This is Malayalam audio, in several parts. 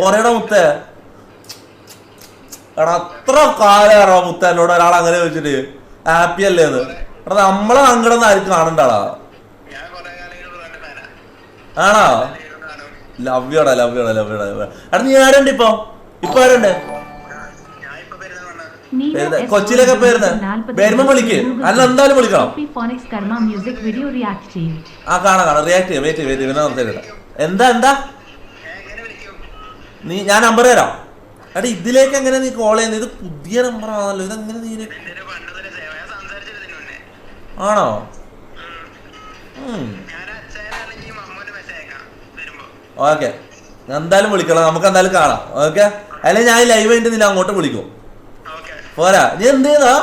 ഓരയുടെ മുത്തേ എടാ അത്ര കാലാണോ മുത്ത എന്നോട് ഒരാൾ അങ്ങനെ ചോദിച്ചിട്ട് ഹാപ്പി അല്ലേന്ന് എടാ നമ്മളെ സങ്കടം ആരും കാണണ്ടാടാ ആണോ ലവ്യോടാ എടാ നീ ആരുണ്ട് ഇപ്പൊ ആരുണ്ട് കൊച്ചിയിലൊക്കെ വരുമ്പോ വിളിക്ക് അല്ല എന്തായാലും വിളിക്കണം ആ കാണാം റിയാക്ട് ചെയ്യാം വെയിറ്റ് സംസാരിക്കട്ടെ എന്താ നീ ഞാൻ നമ്പർ തരാം എടാ ഇതിലേക്ക് എങ്ങനെ നീ കോൾ ചെയ്യുന്നത്? ഇത് പുതിയ നമ്പർ ആണല്ലോ, ഇതെങ്ങനെ നീ ആണോ? ഓക്കെ എന്തായാലും വിളിക്കണം, നമുക്ക് എന്തായാലും കാണാം. ഓക്കെ അല്ലെങ്കിൽ ഞാൻ ലൈവ് ആയിട്ട് നില അങ്ങോട്ട് വിളിക്കും. പോരാ നീ എന്ത് ചെയ്താ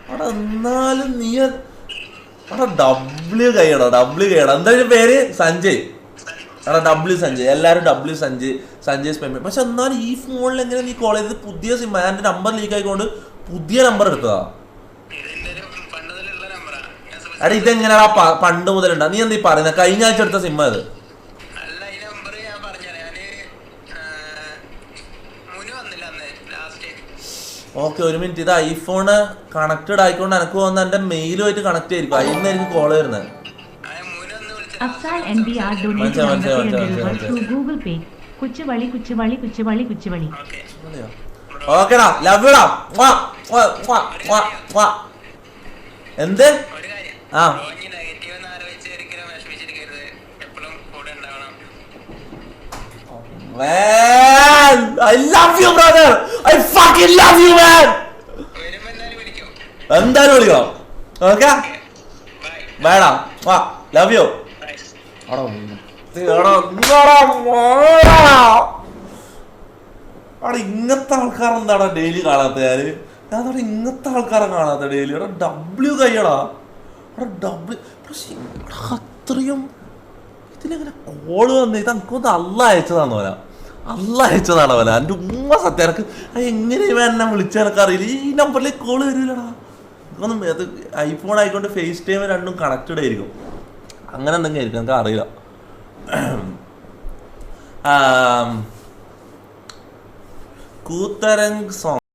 അവിടെ? എന്നാലും നീ അവിടെ ഡബ്ല്യു കൈയടാ എന്തായാലും പേര് സഞ്ജയ്. എടാ ഡബ്ല്യു സഞ്ജയ്, എല്ലാവരും ഡബ്ല്യു സഞ്ജയ് സ്പെമ്മ. പക്ഷെ എന്നാലും ഈ ഫോണിൽ എങ്ങനെ നീ കോൾ ചെയ്തത്? പുതിയ സിം, എൻ്റെ നമ്പർ ലീക്ക് ആയിക്കൊണ്ട് പുതിയ നമ്പർ എടുത്തതാ. എടാ ഇതെങ്ങനെയാ പണ്ട് മുതലുണ്ടാ? നീ എന്താ പറയുന്നത്? കഴിഞ്ഞ ആഴ്ച എടുത്ത സിം അത്. ഓക്കെ ഒരു മിനിറ്റ്, ഇത് ഐഫോണ് കണക്റ്റഡ് ആയിക്കൊണ്ട് എനിക്ക് തോന്നുന്നത് എൻ്റെ മെയിലുമായിട്ട് കണക്ട് ആയിരിക്കും, അതിൽ നിന്ന് എനിക്ക് കോൾ വരുന്നത്. ഓക്കെടാ ലവ്ടാ. എന്ത് ആ Man, I love you brother. I fucking love you man. എന്തായാലും വിളിക്കണം. ഓക്കെ ബൈടാ. വാ ലവ് യു. അവിടെ ഇങ്ങനത്തെ ആൾക്കാർ എന്താടാ ഡെയിലി കാണാത്ത? ഞാനവിടെ ഇങ്ങനത്തെ ആൾക്കാരെ കാണാത്ത ഡെയിലി. അവിടെ ഡബ്ല്യു കയ്യടാ, അവിടെ ഡബ്ല്യു. പക്ഷെ അത്രയും ഇതിലെങ്ങനെ കോള് വന്ന് ഇത് എനിക്കൊന്ന് അല്ല അയച്ചതാന്ന് പറയാം. അയച്ചതാണ് പോലെ എൻ്റെ ഉമ്മ സത്യം. എനിക്ക് എങ്ങനെ എന്നെ വിളിച്ചാൽ എനിക്ക് അറിയില്ല. ഈ നമ്പറിലേക്ക് കോള് വരില്ലടാ. എനിക്കൊന്നും അത് ഐഫോൺ ആയിക്കൊണ്ട് ഫേസ് ടൈം രണ്ടും കണക്റ്റഡ് ആയിരിക്കും, അങ്ങനെ എന്തെങ്കിലും ആയിരിക്കും, എനിക്ക് അറിയില്ല. കൂത്തരങ് സോങ്